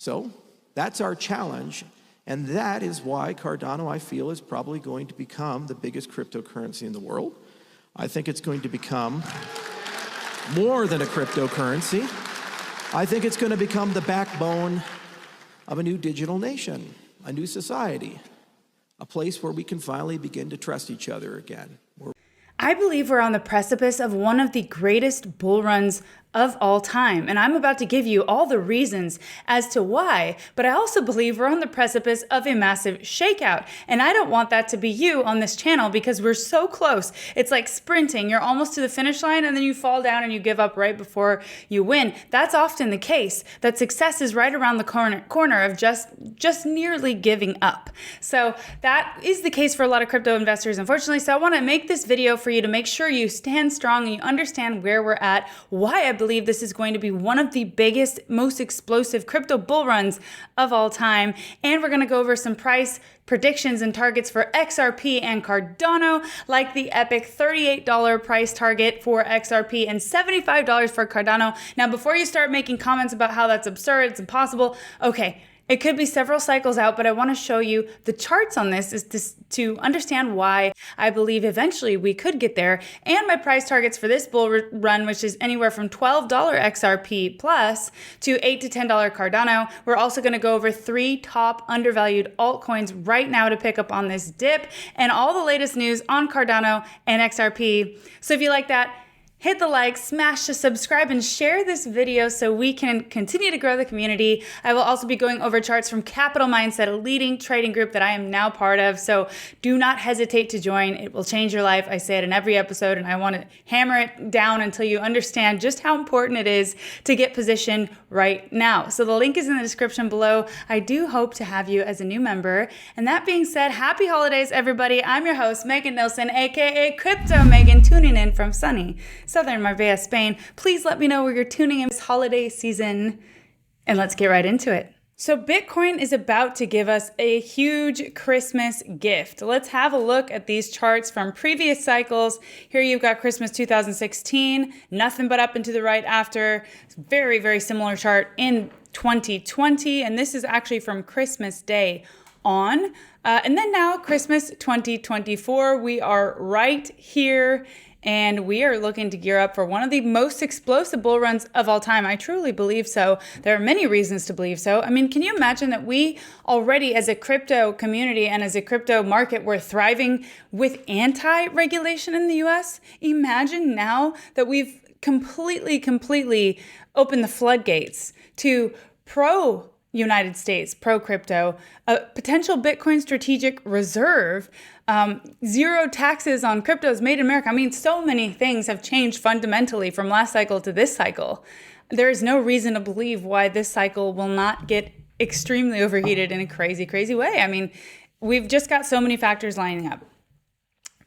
So that's our challenge. And that is why Cardano, I feel, is probably going to become the biggest cryptocurrency in the world. I think it's going to become more than a cryptocurrency. I think it's going to become the backbone of a new digital nation, a new society, a place where we can finally begin to trust each other again. I believe we're on the precipice of one of the greatest bull runs of all time. And I'm about to give you all the reasons as to why, but I also believe we're on the precipice of a massive shakeout. And I don't want that to be you on this channel because we're so close. It's like sprinting. You're almost to the finish line and then you fall down and you give up right before you win. That's often the case, that success is right around the corner of just nearly giving up. So that is the case for a lot of crypto investors, unfortunately. So I want to make this video for you to make sure you stand strong and you understand where we're at, why I believe this is going to be one of the biggest, most explosive crypto bull runs of all time. And we're going to go over some price predictions and targets for XRP and Cardano, like the epic $38 price target for XRP and $75 for Cardano. Now, before you start making comments about how that's absurd, it's impossible, okay, it could be several cycles out, but I want to show you the charts on this is to understand why I believe eventually we could get there, and my price targets for this bull run, which is anywhere from $12 XRP plus to $8 to $10 Cardano. We're also going to go over 3 top undervalued altcoins right now to pick up on this dip and all the latest news on Cardano and XRP. So if you like that, hit the like, smash the subscribe, and share this video so we can continue to grow the community. I will also be going over charts from Capital Mindset, a leading trading group that I am now part of. So do not hesitate to join. It will change your life. I say it in every episode, and I want to hammer it down until you understand just how important it is to get positioned right now. So the link is in the description below. I do hope to have you as a new member. And that being said, happy holidays, everybody. I'm your host, Megan Nilsson, aka Crypto Megan, tuning in from sunny Southern Marbella, Spain. Please let me know where you're tuning in this holiday season, and let's get right into it. So Bitcoin is about to give us a huge Christmas gift. Let's have a look at these charts from previous cycles. Here you've got Christmas 2016, nothing but up and to the right after. Very, very similar chart in 2020, and this is actually from Christmas Day on. And then now Christmas 2024, we are right here. And we are looking to gear up for one of the most explosive bull runs of all time. I truly believe so. There are many reasons to believe so. I mean, can you imagine that we already as a crypto community and as a crypto market, we're thriving with anti-regulation in the US? Imagine now that we've completely opened the floodgates to United States, pro-crypto, a potential Bitcoin strategic reserve, zero taxes on cryptos made in America. I mean, so many things have changed fundamentally from last cycle to this cycle. There is no reason to believe why this cycle will not get extremely overheated in a crazy, crazy way. I mean, we've just got so many factors lining up.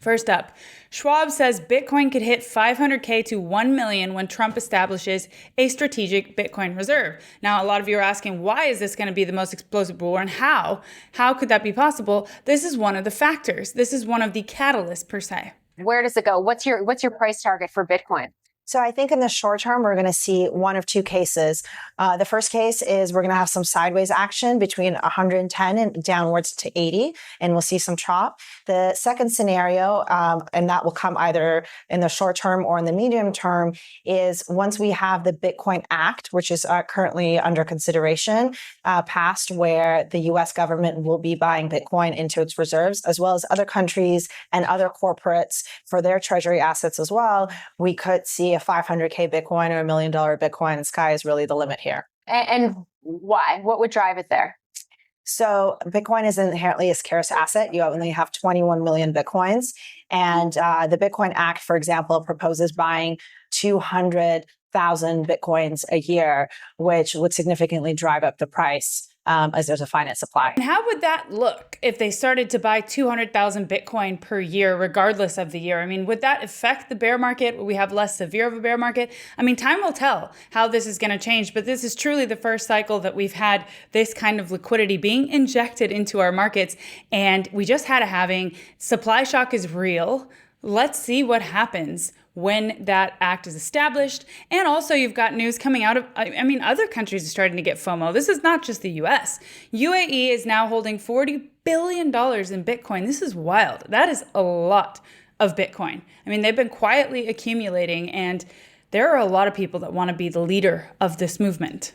First up, Schwab says Bitcoin could hit 500K to 1 million when Trump establishes a strategic Bitcoin reserve. Now, a lot of you are asking, why is this going to be the most explosive bull run? How could that be possible? This is one of the factors. This is one of the catalysts per se. Where does it go? What's your price target for Bitcoin? So I think in the short term, we're going to see one of two cases. The first case is we're going to have some sideways action between 110 and downwards to 80, and we'll see some chop. The second scenario, and that will come either in the short term or in the medium term, is once we have the Bitcoin Act, which is currently under consideration, passed, where the US government will be buying Bitcoin into its reserves, as well as other countries and other corporates for their treasury assets as well, we could see a 500K Bitcoin or $1 million Bitcoin. The sky is really the limit here. And why? What would drive it there? So Bitcoin is inherently a scarce asset. You only have 21 million Bitcoins. And the Bitcoin Act, for example, proposes buying 200,000 Bitcoins a year, which would significantly drive up the price as there's a finite supply. And how would that look if they started to buy 200,000 Bitcoin per year, regardless of the year? I mean, would that affect the bear market? Would we have less severe of a bear market? I mean, time will tell how this is going to change, but this is truly the first cycle that we've had this kind of liquidity being injected into our markets. And we just had a halving. Supply shock is real. Let's see what happens when that act is established. And also you've got news coming out of, other countries are starting to get FOMO. This is not just the US. UAE is now holding $40 billion in Bitcoin. This is wild. That is a lot of Bitcoin. They've been quietly accumulating, and there are a lot of people that want to be the leader of this movement.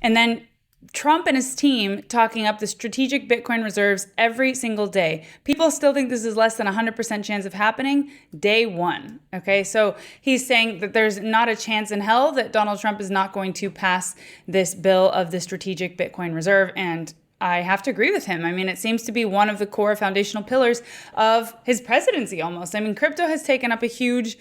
And then Trump and his team talking up the strategic Bitcoin reserves every single day. People still think this is less than 100% chance of happening day one. Okay, so he's saying that there's not a chance in hell that Donald Trump is not going to pass this bill of the strategic Bitcoin reserve. And I have to agree with him. It seems to be one of the core foundational pillars of his presidency almost. Crypto has taken up a huge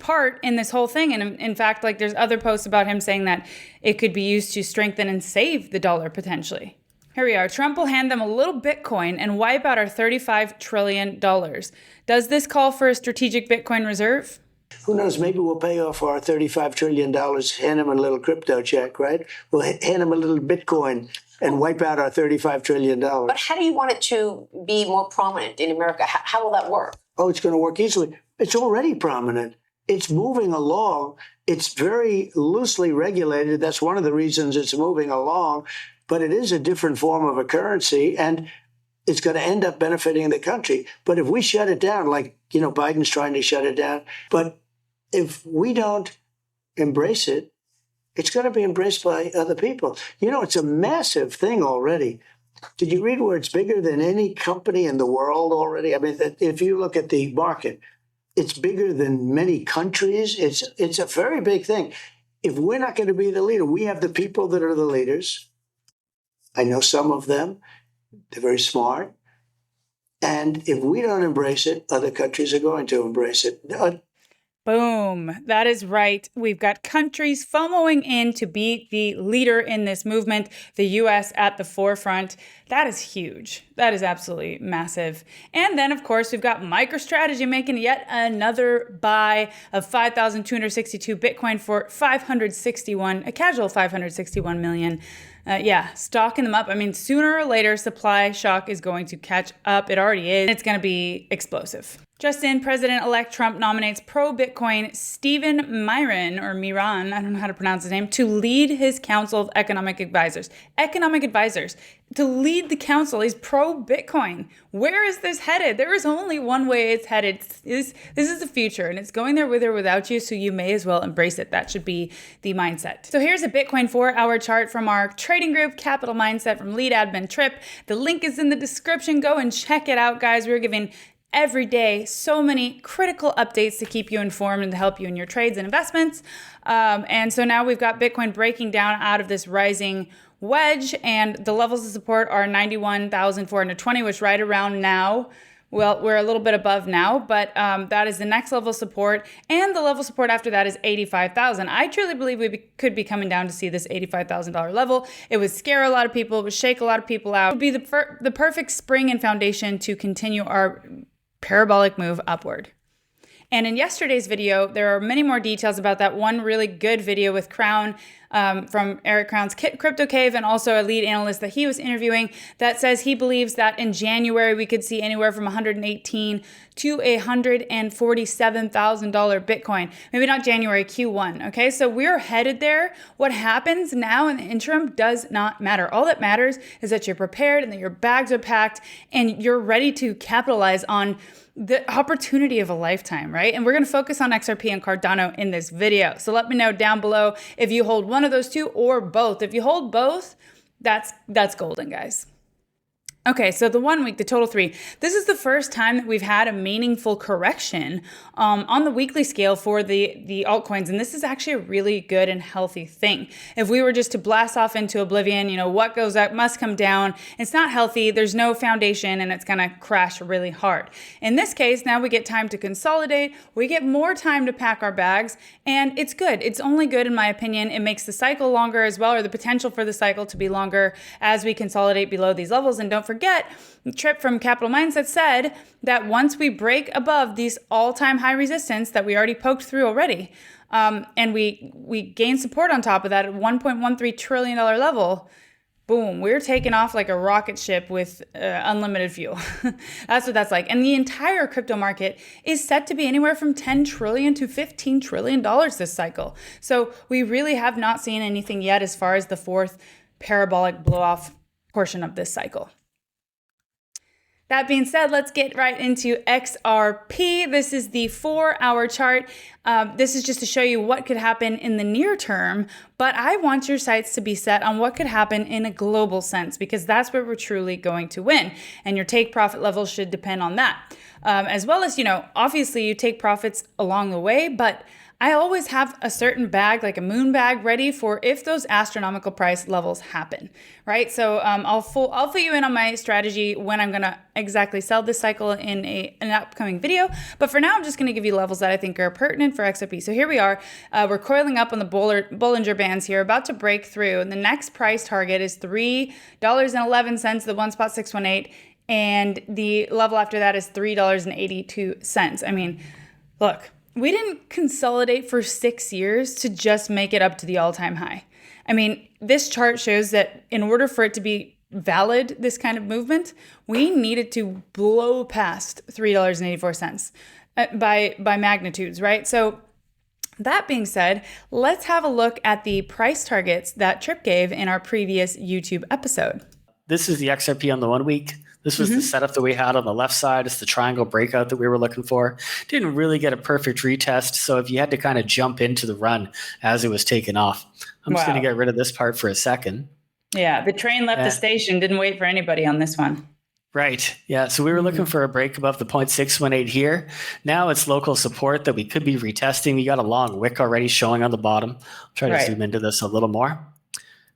part in this whole thing. And in fact, there's other posts about him saying that it could be used to strengthen and save the dollar potentially. Here we are. Trump will hand them a little Bitcoin and wipe out our $35 trillion. Does this call for a strategic Bitcoin reserve? Who knows? Maybe we'll pay off our $35 trillion, hand him a little crypto check, right? We'll hand him a little Bitcoin and wipe out our $35 trillion. But how do you want it to be more prominent in America? How will that work? Oh, it's going to work easily. It's already prominent. It's moving along. It's very loosely regulated. That's one of the reasons it's moving along. But it is a different form of a currency, and it's going to end up benefiting the country. But if we shut it down, Biden's trying to shut it down, but if we don't embrace it, it's going to be embraced by other people. It's a massive thing already. Did you read where it's bigger than any company in the world already? If you look at the market, it's bigger than many countries. It's a very big thing. If we're not going to be the leader, we have the people that are the leaders. I know some of them. They're very smart. And if we don't embrace it, other countries are going to embrace it. Boom. That is right. We've got countries FOMOing in to be the leader in this movement, the US at the forefront. That is huge. That is absolutely massive. And then, of course, we've got MicroStrategy making yet another buy of 5,262 Bitcoin for a casual 561 million. Stocking them up. Sooner or later, supply shock is going to catch up. It already is. It's going to be explosive. Just in, President-elect Trump nominates pro-Bitcoin Stephen Miran, I don't know how to pronounce his name, to lead his Council of Economic Advisors. To lead the council. He's pro-Bitcoin. Where is this headed? There is only one way it's headed. This is the future, and it's going there with or without you, so you may as well embrace it. That should be the mindset. So here's a Bitcoin 4-hour chart from our trading group, Capital Mindset, from lead admin Trip. The link is in the description. Go and check it out, guys. We're giving every day so many critical updates to keep you informed and to help you in your trades and investments. And so now we've got Bitcoin breaking down out of this rising wedge, and the levels of support are 91,420, which right around now, well, we're a little bit above now, but that is the next level of support, and the level of support after that is 85,000. I truly believe we could be coming down to see this $85,000 level. It would scare a lot of people. It would shake a lot of people out. It would be the perfect spring and foundation to continue our parabolic move upward. And in yesterday's video, there are many more details about that one really good video with Crown from Eric Crown's Crypto Cave, and also a lead analyst that he was interviewing that says he believes that in January we could see anywhere from $118,000 to $147,000 Bitcoin. Maybe not January, Q1. Okay, so we're headed there. What happens now in the interim does not matter. All that matters is that you're prepared and that your bags are packed and you're ready to capitalize on the opportunity of a lifetime, right? And we're going to focus on XRP and Cardano in this video. So let me know down below if you hold one of those two or both. If you hold both, that's golden, guys. Okay, so the 1 week, the total 3. This is the first time that we've had a meaningful correction on the weekly scale for the altcoins, and this is actually a really good and healthy thing. If we were just to blast off into oblivion, what goes up must come down. It's not healthy. There's no foundation, and it's going to crash really hard. In this case, now we get time to consolidate. We get more time to pack our bags, and it's good. It's only good, in my opinion. It makes the cycle longer as well, or the potential for the cycle to be longer as we consolidate below these levels. And don't forget, Trip from Capital Mindset said that once we break above these all-time high resistance that we already poked through already, and we gain support on top of that at $1.13 trillion level, boom, we're taking off like a rocket ship with unlimited fuel. That's what that's like. And the entire crypto market is set to be anywhere from $10 trillion to $15 trillion this cycle. So we really have not seen anything yet as far as the fourth parabolic blow-off portion of this cycle. That being said, let's get right into XRP. This is the 4-hour chart. This is just to show you what could happen in the near term, but I want your sights to be set on what could happen in a global sense, because that's where we're truly going to win. And your take profit levels should depend on that. As well as, obviously you take profits along the way, but I always have a certain bag, like a moon bag, ready for if those astronomical price levels happen, right? So I'll fill you in on my strategy when I'm gonna exactly sell this cycle in an upcoming video. But for now, I'm just gonna give you levels that I think are pertinent for XRP. So here we are, we're coiling up on the Bollinger Bands here, about to break through. And the next price target is $3.11, the 1.618, and the level after that is $3.82. I mean, look. We didn't consolidate for 6 years to just make it up to the all-time high. I mean, this chart shows that in order for it to be valid, this kind of movement, we needed to blow past $3.84 by magnitudes, right? So that being said, let's have a look at the price targets that Trip gave in our previous YouTube episode. This is the XRP on the 1 week. This was the setup that we had on the left side. It's the triangle breakout that we were looking for. Didn't really get a perfect retest. So if you had to kind of jump into the run as it was taking off, I'm just going to get rid of this part for a second. Yeah, the train left the station. Didn't wait for anybody on this one. Right. Yeah. So we were looking for a break above the 0.618 here. Now it's local support that we could be retesting. We got a long wick already showing on the bottom. I'll try to zoom into this a little more.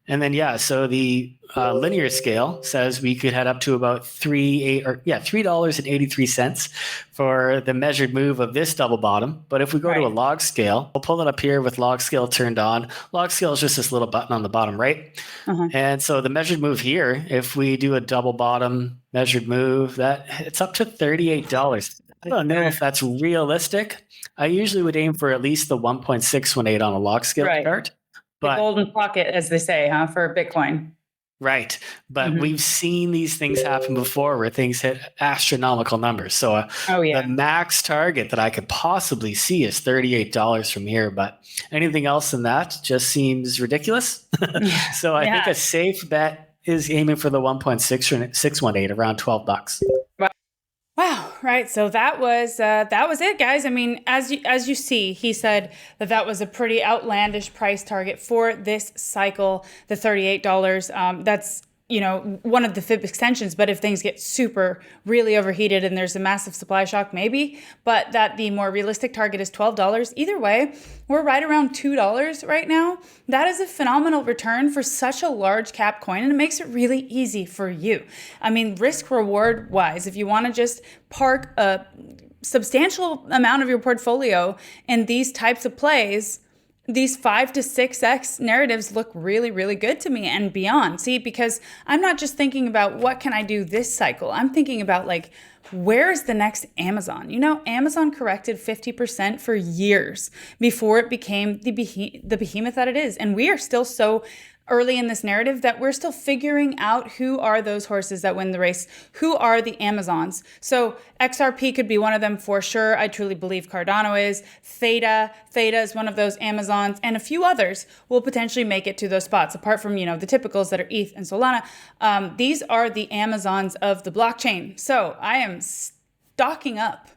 And then, so the linear scale says we could head up to about $3.83 for the measured move of this double bottom. But if we go to a log scale, we'll pull it up here with log scale turned on. Log scale is just this little button on the bottom right. And so the measured move here, if we do a double bottom measured move, that it's up to $38. I don't know if that's realistic. I usually would aim for at least the 1.618 on a log scale chart. The golden pocket, as they say, for Bitcoin. Right. But we've seen these things happen before where things hit astronomical numbers. So the max target that I could possibly see is $38 from here. But anything else than that just seems ridiculous. So I think a safe bet is aiming for the 1.618, around $12. Wow. Right. So that was it, guys. I mean, as you see, he said that was a pretty outlandish price target for this cycle, the $38. That's, one of the fib extensions, but if things get really overheated and there's a massive supply shock, maybe, but that the more realistic target is $12. Either way, we're right around $2 right now. That is a phenomenal return for such a large cap coin, and it makes it really easy for you. I mean, risk reward wise, if you want to just park a substantial amount of your portfolio in these types of plays, these 5 to 6x narratives look really, really good to me and beyond. See, because I'm not just thinking about what can I do this cycle. I'm thinking about where is the next Amazon? Amazon corrected 50% for years before it became the behemoth that it is. And we are still so early in this narrative that we're still figuring out who are those horses that win the race, who are the Amazons. So XRP could be one of them for sure. I truly believe Cardano is. Theta is one of those Amazons, and a few others will potentially make it to those spots, apart from, the typicals that are ETH and Solana. These are the Amazons of the blockchain. So I am stocking up,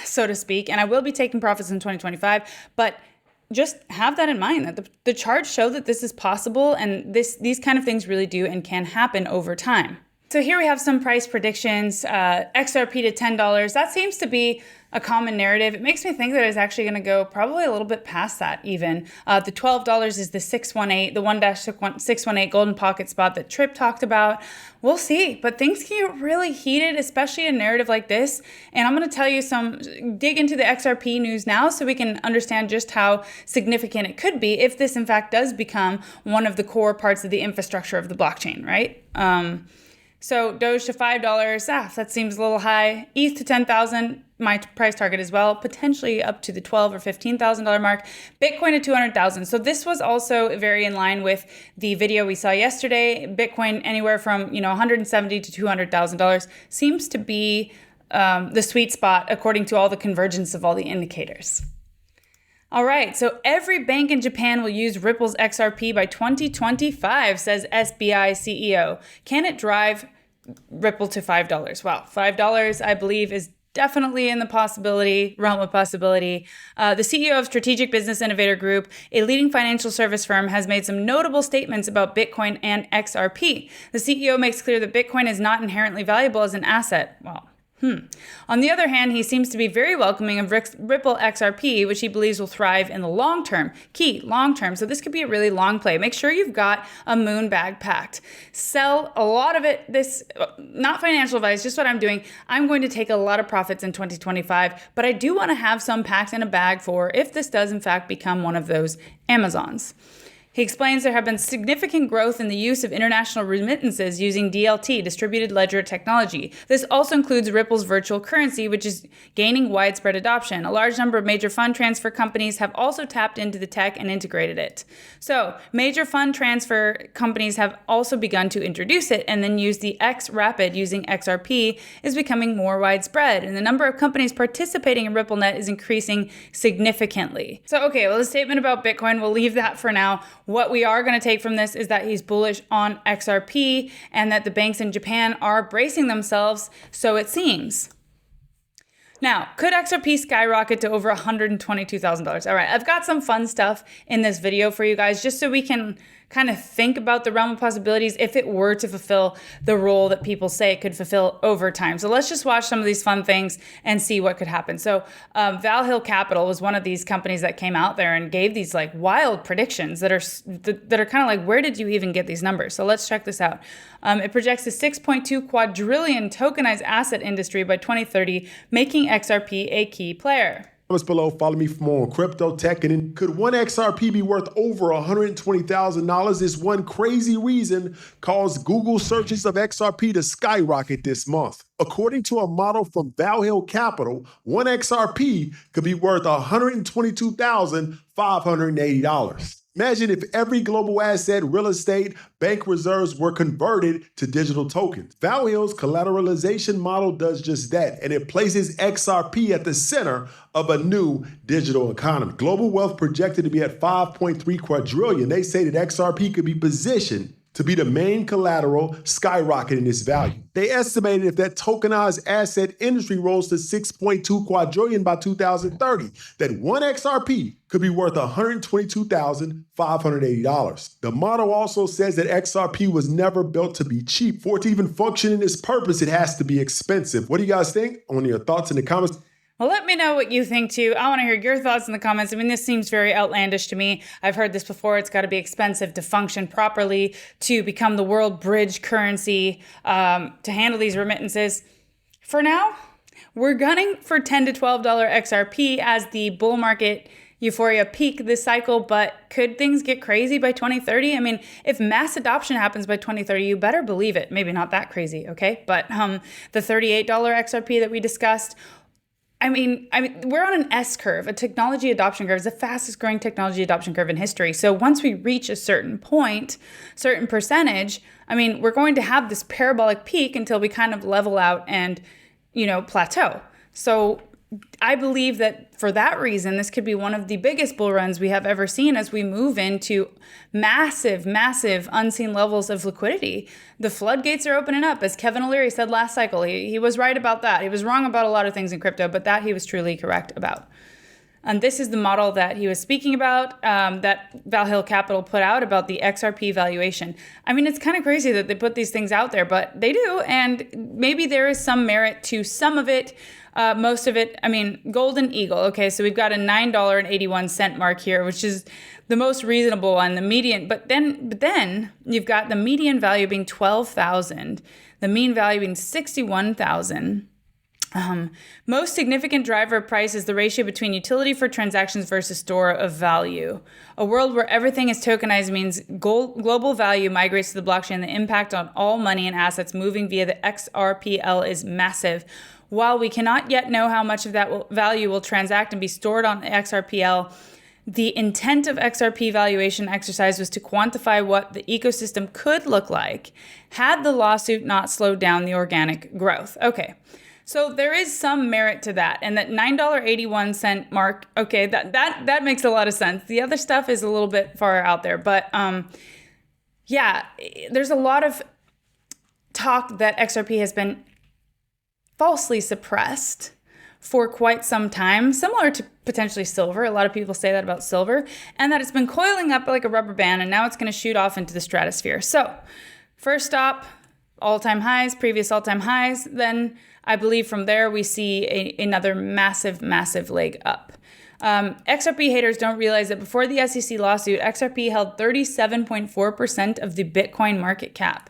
so to speak, and I will be taking profits in 2025, but just have that in mind, that the charts show that this is possible, and these kind of things really do and can happen over time. So here we have some price predictions. XRP to $10. That seems to be a common narrative. It makes me think that it's actually going to go probably a little bit past that even. The $12 is the 618, the 1-618 golden pocket spot that Trip talked about. We'll see, but things can get really heated, especially a narrative like this. And I'm going to tell you dig into the XRP news now so we can understand just how significant it could be if this in fact does become one of the core parts of the infrastructure of the blockchain, right? So Doge to $5, that seems a little high. ETH to 10,000, my price target as well, potentially up to the $12,000 or $15,000 mark. Bitcoin at 200,000. So this was also very in line with the video we saw yesterday. Bitcoin anywhere from $170,000 to $200,000 seems to be the sweet spot according to all the convergence of all the indicators. All right, so every bank in Japan will use Ripple's XRP by 2025, says SBI CEO. Can it drive Ripple to $5? Well, $5, I believe, is definitely in the realm of possibility. The CEO of Strategic Business Innovator Group, a leading financial service firm, has made some notable statements about Bitcoin and XRP. The CEO makes clear that Bitcoin is not inherently valuable as an asset. Well, On the other hand, he seems to be very welcoming of Ripple XRP, which he believes will thrive in the long term. Key, long term. So this could be a really long play. Make sure you've got a moon bag packed. Sell a lot of it. This, not financial advice, just what I'm doing. I'm going to take a lot of profits in 2025, but I do want to have some packed in a bag for if this does in fact become one of those Amazons. He explains there have been significant growth in the use of international remittances using DLT, distributed ledger technology. This also includes Ripple's virtual currency, which is gaining widespread adoption. A large number of major fund transfer companies have also tapped into the tech and integrated it. So, major fund transfer companies have also begun to introduce it, and then use the X-Rapid using XRP is becoming more widespread, and the number of companies participating in RippleNet is increasing significantly. So, okay, well, the statement about Bitcoin, we'll leave that for now. What we are going to take from this is that he's bullish on XRP and that the banks in Japan are bracing themselves, so it seems. Now, could XRP skyrocket to over $122,000? All right, I've got some fun stuff in this video for you guys just so we can kind of think about the realm of possibilities if it were to fulfill the role that people say it could fulfill over time. So let's just watch some of these fun things and see what could happen. So Valhill Capital was one of these companies that came out there and gave these like wild predictions that are kind of like, where did you even get these numbers? So let's check this out. It projects a 6.2 quadrillion tokenized asset industry by 2030, making XRP a key player. Comments below, follow me for more on crypto tech. And then, could one XRP be worth over $120,000? This one crazy reason caused Google searches of XRP to skyrocket this month. According to a model from Valhill Capital, one XRP could be worth $122,580. Imagine if every global asset, real estate, bank reserves were converted to digital tokens. Valhill's collateralization model does just that, and it places XRP at the center of a new digital economy. Global wealth projected to be at 5.3 quadrillion. They say that XRP could be positioned to be the main collateral, skyrocketing its value. They estimated if that tokenized asset industry rose to 6.2 quadrillion by 2030, that one XRP could be worth $122,580. The model also says that XRP was never built to be cheap. For it to even function in its purpose, it has to be expensive. What do you guys think? I want your thoughts in the comments. Well, let me know what you think too. I want to hear your thoughts in the comments. I mean, this seems very outlandish to me. I've heard this before. It's got to be expensive to function properly, to become the world bridge currency, to handle these remittances. For now, we're gunning for $10 to $12 XRP as the bull market euphoria peak this cycle, but could things get crazy by 2030? I mean, if mass adoption happens by 2030, you better believe it. Maybe not that crazy, okay? But the $38 XRP that we discussed, I mean, we're on an S curve, a technology adoption curve. It's the fastest growing technology adoption curve in history. So once we reach a certain point, certain percentage, I mean, we're going to have this parabolic peak until we kind of level out and, plateau. So I believe that for that reason, this could be one of the biggest bull runs we have ever seen as we move into massive, massive unseen levels of liquidity. The floodgates are opening up, as Kevin O'Leary said last cycle. He was right about that. He was wrong about a lot of things in crypto, but that he was truly correct about. And this is the model that he was speaking about, that Valhill Capital put out about the XRP valuation. I mean, it's kind of crazy that they put these things out there, but they do. And maybe there is some merit to some of it. Most of it, I mean, Golden Eagle. Okay, so we've got a $9.81 mark here, which is the most reasonable one, the median. But then you've got the median value being 12,000, the mean value being 61,000. Most significant driver of price is the ratio between utility for transactions versus store of value. A world where everything is tokenized means global value migrates to the blockchain. The impact on all money and assets moving via the XRPL is massive. While we cannot yet know how much of that value will transact and be stored on the XRPL, the intent of XRP valuation exercise was to quantify what the ecosystem could look like had the lawsuit not slowed down the organic growth. Okay. So there is some merit to that. And that $9.81 mark, okay, that makes a lot of sense. The other stuff is a little bit far out there. But yeah, there's a lot of talk that XRP has been falsely suppressed for quite some time, similar to potentially silver. A lot of people say that about silver. And that it's been coiling up like a rubber band, and now it's going to shoot off into the stratosphere. So first stop, all-time highs, previous all-time highs. Then I believe from there we see another massive, massive leg up. XRP haters don't realize that before the SEC lawsuit, XRP held 37.4% of the Bitcoin market cap,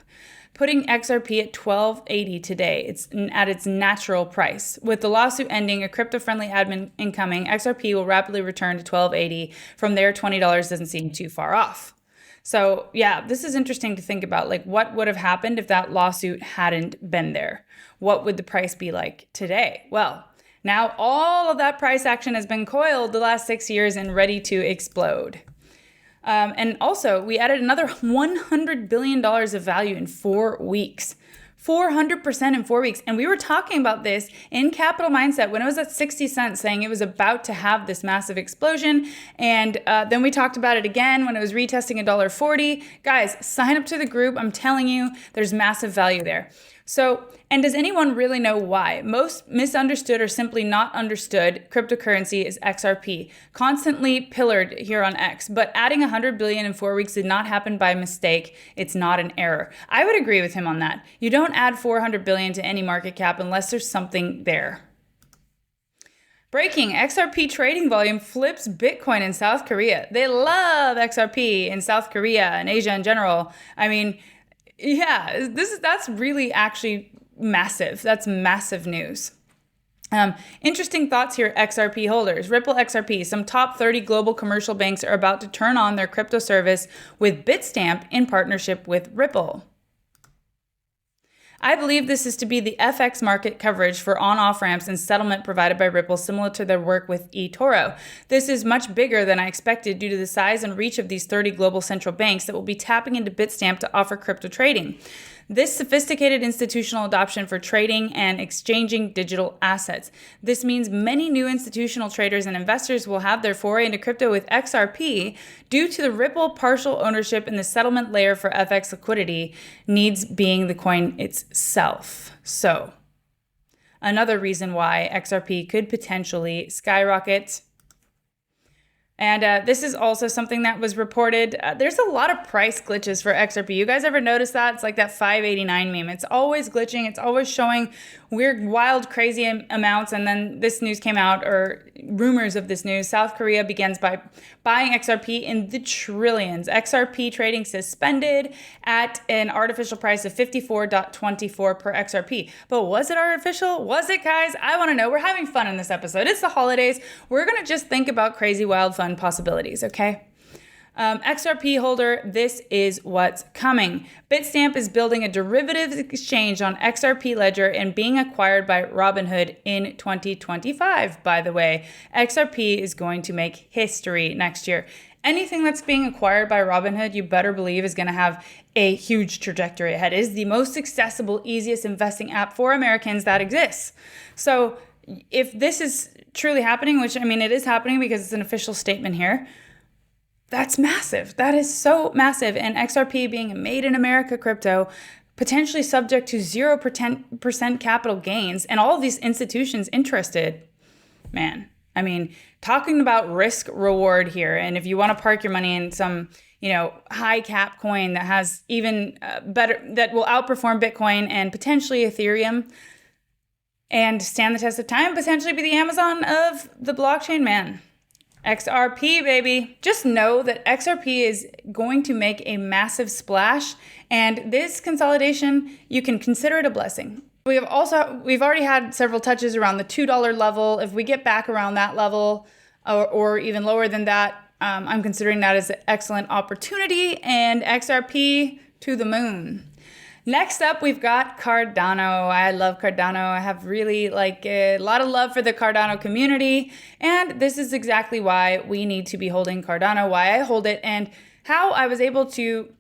putting XRP at $12.80 today. It's at its natural price. With the lawsuit ending, a crypto-friendly admin incoming, XRP will rapidly return to $12.80. From there, $20 doesn't seem too far off. So yeah, this is interesting to think about. Like, what would have happened if that lawsuit hadn't been there? What would the price be like today? Well, now all of that price action has been coiled the last 6 years and ready to explode. And also, we added another $100 billion of value in 4 weeks. 400% in 4 weeks. And we were talking about this in Capital Mindset when it was at 60 cents, saying it was about to have this massive explosion. And then we talked about it again when it was retesting $1.40. Guys, sign up to the group. I'm telling you, there's massive value there. So, and does anyone really know why? Most misunderstood or simply not understood cryptocurrency is XRP, constantly pillared here on X. But adding 100 billion in 4 weeks did not happen by mistake. It's not an error. I would agree with him on that. You don't add 400 billion to any market cap unless there's something there. Breaking, XRP trading volume flips Bitcoin in South Korea. They love XRP in South Korea and Asia in general. I mean, yeah, that's really actually massive. That's massive news. Interesting thoughts here, XRP holders. Ripple XRP. Some top 30 global commercial banks are about to turn on their crypto service with Bitstamp in partnership with Ripple. I believe this is to be the FX market coverage for on-off ramps and settlement provided by Ripple, similar to their work with eToro. This is much bigger than I expected due to the size and reach of these 30 global central banks that will be tapping into Bitstamp to offer crypto trading. This sophisticated institutional adoption for trading and exchanging digital assets. This means many new institutional traders and investors will have their foray into crypto with XRP due to the Ripple partial ownership in the settlement layer for FX liquidity needs being the coin itself. So, another reason why XRP could potentially skyrocket. And this is also something that was reported. There's a lot of price glitches for XRP. You guys ever notice that? It's like that 589 meme. It's always glitching. It's always showing weird, wild, crazy amounts. And then this news came out, or rumors of this news. South Korea begins by buying XRP in the trillions. XRP trading suspended at an artificial price of 54.24 per XRP. But was it artificial? Was it, guys? I want to know. We're having fun in this episode. It's the holidays. We're going to just think about crazy, wild, fun possibilities, okay? XRP holder, this is what's coming. Bitstamp is building a derivatives exchange on XRP Ledger and being acquired by Robinhood in 2025, by the way. XRP is going to make history next year. Anything that's being acquired by Robinhood, you better believe is going to have a huge trajectory ahead. It is the most accessible, easiest investing app for Americans that exists. So if this is truly happening, which I mean, it is happening because it's an official statement here, that's massive. That is so massive. And XRP being a made in America crypto, potentially subject to 0% capital gains, and all of these institutions interested, man, I mean, talking about risk reward here. And if you want to park your money in some, high cap coin that has even better, that will outperform Bitcoin and potentially Ethereum and stand the test of time, potentially be the Amazon of the blockchain, man. XRP, baby. Just know that XRP is going to make a massive splash, and this consolidation, you can consider it a blessing. We've already had several touches around the $2 level. If we get back around that level or even lower than that, I'm considering that as an excellent opportunity, and XRP to the moon. Next up, we've got Cardano. I love Cardano. I have really a lot of love for the Cardano community, and this is exactly why we need to be holding Cardano, why I hold it, and how I was able to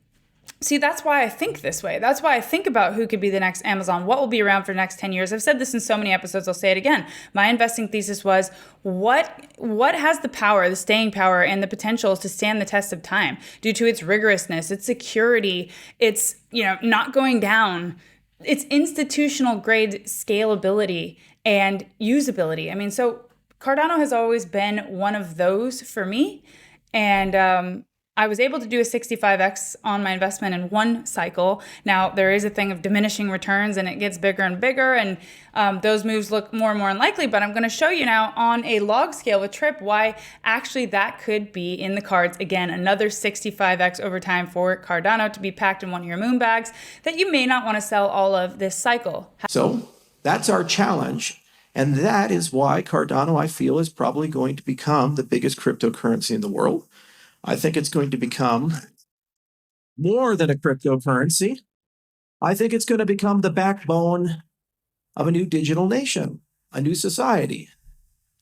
see. That's why I think this way. That's why I think about who could be the next Amazon, what will be around for the next 10 years. I've said this in so many episodes, I'll say it again. My investing thesis was what has the power, the staying power, and the potential to stand the test of time due to its rigorousness, its security, its not going down, its institutional grade scalability and usability. I mean, so Cardano has always been one of those for me. And I was able to do a 65x on my investment in one cycle. Now, there is a thing of diminishing returns, and it gets bigger and bigger, and those moves look more and more unlikely. But I'm going to show you now on a log scale with Trip why actually that could be in the cards. Again, another 65x over time for Cardano to be packed in one of your moon bags that you may not want to sell all of this cycle. So that's our challenge. And that is why Cardano, I feel, is probably going to become the biggest cryptocurrency in the world. I think it's going to become more than a cryptocurrency. I think it's going to become the backbone of a new digital nation, a new society,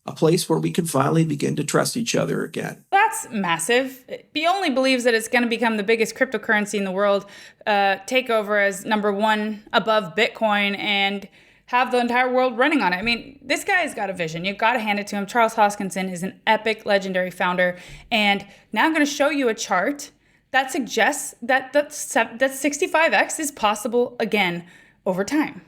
a place where we can finally begin to trust each other again. That's massive. He only believes that it's going to become the biggest cryptocurrency in the world, take over as number one above Bitcoin, and have the entire world running on it. I mean, this guy's got a vision. You've got to hand it to him. Charles Hoskinson is an epic, legendary founder. And now I'm going to show you a chart that suggests that 65x is possible again over time.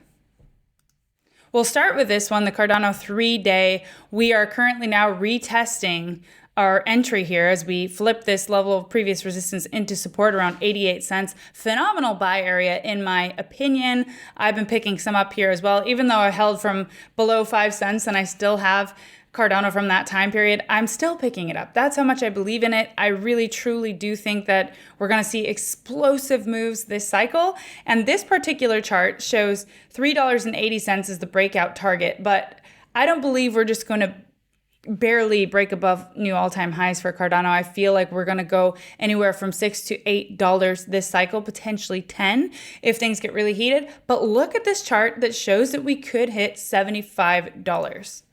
We'll start with this one, the Cardano 3-day. We are currently now retesting our entry here as we flip this level of previous resistance into support around 88 cents. Phenomenal buy area, in my opinion. I've been picking some up here as well. Even though I held from below 5 cents and I still have Cardano from that time period, I'm still picking it up. That's how much I believe in it. I really, truly do think that we're going to see explosive moves this cycle. And this particular chart shows $3.80 as the breakout target. But I don't believe we're just going to barely break above new all-time highs for Cardano. I feel like we're going to go anywhere from $6 to $8 this cycle, potentially 10 if things get really heated. But look at this chart that shows that we could hit $75.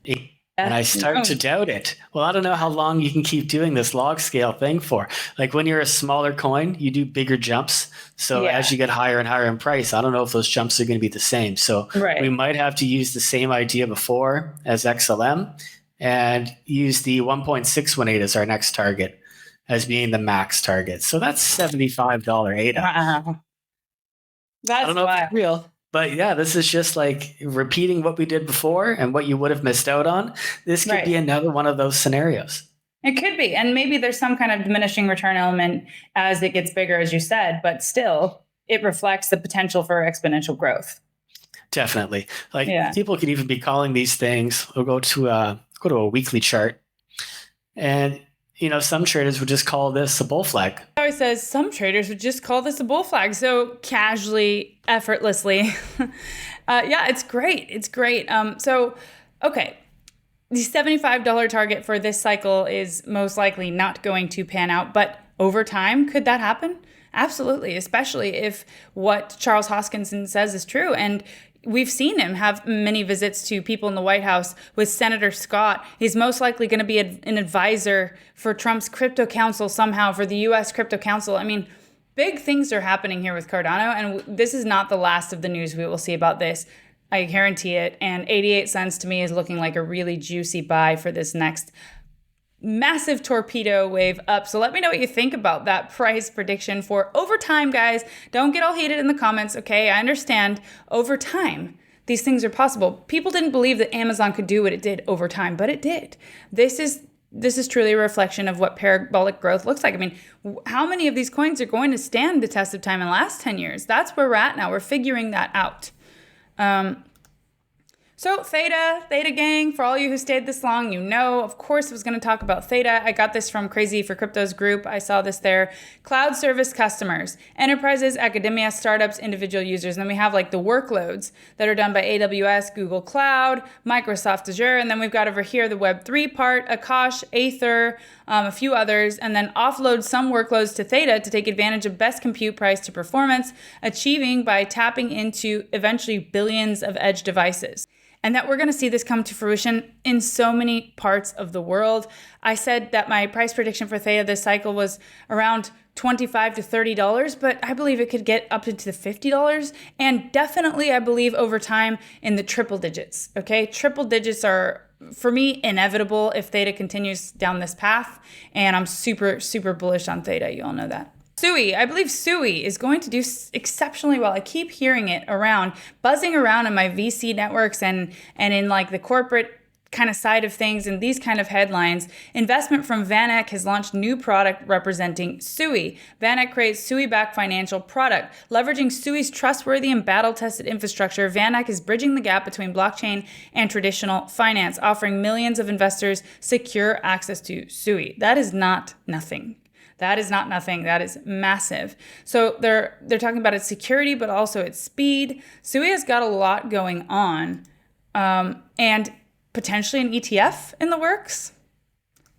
And I start to doubt it. Well, I don't know how long you can keep doing this log scale thing for. Like when you're a smaller coin, you do bigger jumps. So as you get higher and higher in price, I don't know if those jumps are going to be the same. So we might have to use the same idea before as XLM and use the 1.618 as our next target as being the max target. So that's $75 ADA. Wow. That's I don't know if it's real. But yeah, this is just like repeating what we did before and what you would have missed out on. This could be another one of those scenarios. It could be. And maybe there's some kind of diminishing return element as it gets bigger, as you said, but still it reflects the potential for exponential growth. Definitely. Like people could even be calling these things. We'll go to a weekly chart. And some traders would just call this a bull flag. It always says some traders would just call this a bull flag. So casually, effortlessly. It's great. It's great. The $75 target for this cycle is most likely not going to pan out. But over time, could that happen? Absolutely, especially if what Charles Hoskinson says is true. And we've seen him have many visits to people in the White House with Senator Scott. He's most likely going to be an advisor for Trump's crypto council somehow, for the U.S. crypto council. I mean, big things are happening here with Cardano, and this is not the last of the news we will see about this. I guarantee it. And 88 cents to me is looking like a really juicy buy for this next massive torpedo wave up. So let me know what you think about that price prediction for over time, guys. Don't get all heated in the comments, okay? I understand over time these things are possible. People didn't believe that Amazon could do what it did over time, but it did. This is truly a reflection of what parabolic growth looks like. I mean, how many of these coins are going to stand the test of time in the last 10 years? That's where we're at now. We're figuring that out. So Theta gang, for all you who stayed this long, you know, of course I was going to talk about Theta. I got this from Crazy for Crypto's group. I saw this there. Cloud service customers, enterprises, academia, startups, individual users. And then we have like the workloads that are done by AWS, Google Cloud, Microsoft Azure. And then we've got over here the Web3 part, Akash, Aether, a few others, and then offload some workloads to Theta to take advantage of best compute price to performance, achieving by tapping into eventually billions of edge devices. And that we're going to see this come to fruition in so many parts of the world. I said that my price prediction for Theta this cycle was around $25 to $30, but I believe it could get up into the $50. And definitely, I believe over time in the triple digits. Okay, triple digits are, for me, inevitable if Theta continues down this path. And I'm super, super bullish on Theta. You all know that. Sui, I believe Sui is going to do exceptionally well. I keep hearing it around, buzzing around in my VC networks and in like the corporate kind of side of things and these kind of headlines. Investment from VanEck has launched new product representing Sui. VanEck creates Sui-backed financial product. Leveraging Sui's trustworthy and battle-tested infrastructure, VanEck is bridging the gap between blockchain and traditional finance, offering millions of investors secure access to Sui. That is not nothing. That is not nothing. That is massive. So they're talking about its security, but also its speed. Sui has got a lot going on, and potentially an ETF in the works.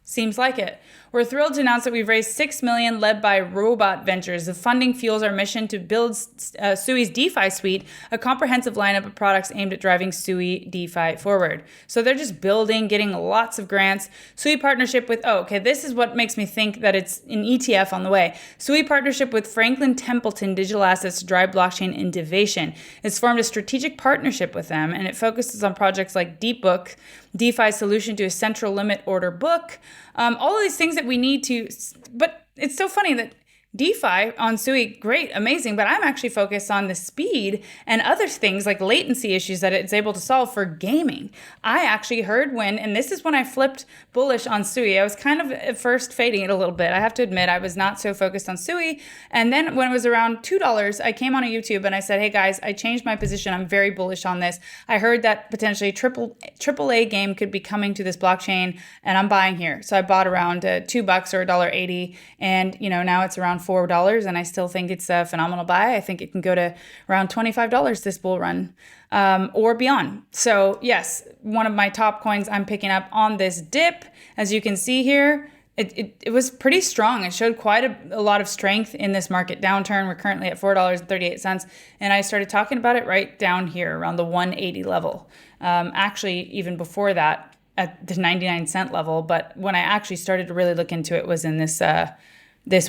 Seems like it. We're thrilled to announce that we've raised $6 million led by Robot Ventures. The funding fuels our mission to build Sui's DeFi suite, a comprehensive lineup of products aimed at driving Sui DeFi forward. So they're just building, getting lots of grants. Sui partnership with, this is what makes me think that it's an ETF on the way. Sui partnership with Franklin Templeton Digital Assets to drive blockchain innovation. It's formed a strategic partnership with them, and it focuses on projects like DeepBook, DeFi solution to a central limit order book. All of these things that we need to, but it's so funny that DeFi on Sui, great, amazing, but I'm actually focused on the speed and other things like latency issues that it's able to solve for gaming. I actually heard and this is when I flipped bullish on Sui. I was kind of at first fading it a little bit. I have to admit, I was not so focused on Sui. And then when it was around $2, I came on a YouTube and I said, hey guys, I changed my position. I'm very bullish on this. I heard that potentially AAA game could be coming to this blockchain and I'm buying here. So I bought around $2 or $1.80. And now it's around $4, and I still think it's a phenomenal buy. I think it can go to around $25 this bull run or beyond. So yes, one of my top coins I'm picking up on this dip. As you can see here, it was pretty strong. It showed quite a lot of strength in this market downturn. We're currently at $4.38, and I started talking about it right down here around the 180 level. Actually, even before that, at the 99-cent level. But when I actually started to really look into it was in this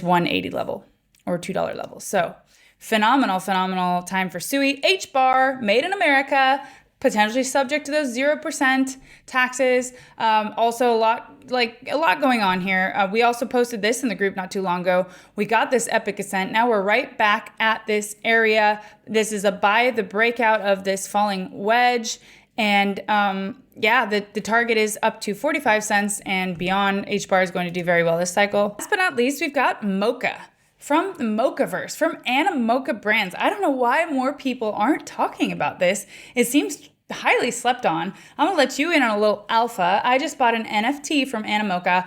180 level or $2 level. So phenomenal time for Sui. HBAR, made in America, potentially subject to those 0% taxes. Also a lot going on here. We also posted this in the group not too long ago. We got this epic ascent. Now we're right back at this area. This is a buy the breakout of this falling wedge. And the target is up to 45 cents and beyond. HBAR is going to do very well this cycle. Last but not least, we've got MOCA from the Movaverse, from Animoca brands. I don't know why more people aren't talking about this. It seems highly slept on. I'm gonna let you in on a little alpha. I just bought an NFT from Animoca,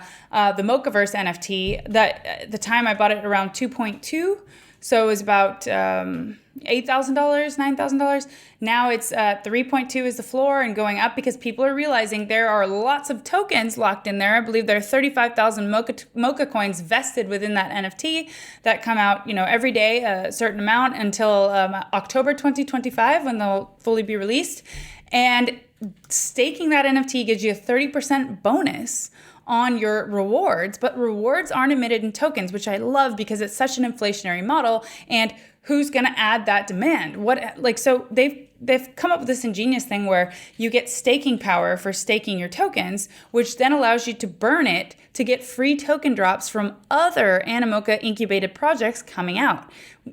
the Movaverse NFT. That at the time I bought it around 2.2. So it was about $8,000, $9,000. Now it's 3.2 is the floor and going up because people are realizing there are lots of tokens locked in there. I believe there are 35,000 MOCA coins vested within that NFT that come out, every day, a certain amount until October 2025 when they'll fully be released. And staking that NFT gives you a 30% bonus on your rewards, but rewards aren't emitted in tokens, which I love because it's such an inflationary model. And who's going to add that demand? So they've come up with this ingenious thing where you get staking power for staking your tokens, which then allows you to burn it to get free token drops from other Animoca incubated projects coming out.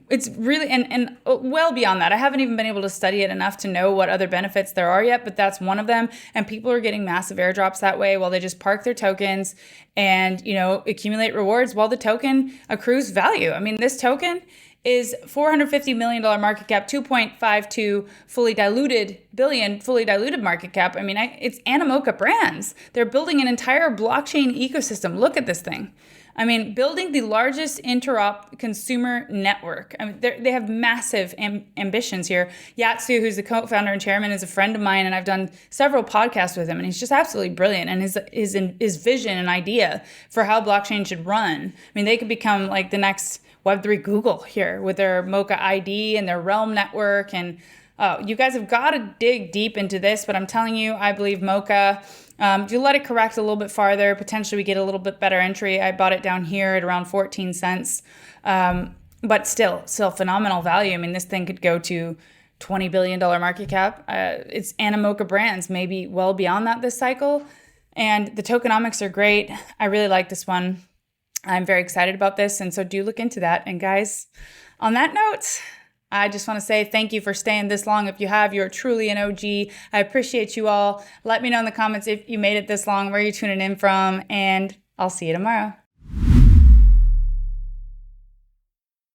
It's really, and well beyond that. I haven't even been able to study it enough to know what other benefits there are yet, but that's one of them. And people are getting massive airdrops that way while they just park their tokens and, accumulate rewards while the token accrues value. I mean, this token is $450 million market cap, 2.52 fully diluted market cap. I mean, it's Animoca Brands. They're building an entire blockchain ecosystem. Look at this thing. I mean, building the largest interop consumer network. I mean, they have massive ambitions here. Yatsu, who's the co-founder and chairman, is a friend of mine, and I've done several podcasts with him, and he's just absolutely brilliant. And his vision and idea for how blockchain should run. I mean, they could become like the next Web3 Google here with their MOCA ID and their Realm network. And you guys have got to dig deep into this, but I'm telling you, I believe MOCA. You let it correct a little bit farther, potentially we get a little bit better entry. I bought it down here at around 14 cents, but still phenomenal value. I mean, this thing could go to $20 billion market cap. It's Animoca Brands, maybe well beyond that this cycle. And the tokenomics are great. I really like this one. I'm very excited about this, and so do look into that. And guys, on that note, I just want to say thank you for staying this long. If you have, you're truly an OG. I appreciate you all. Let me know in the comments if you made it this long, where you're tuning in from, and I'll see you tomorrow.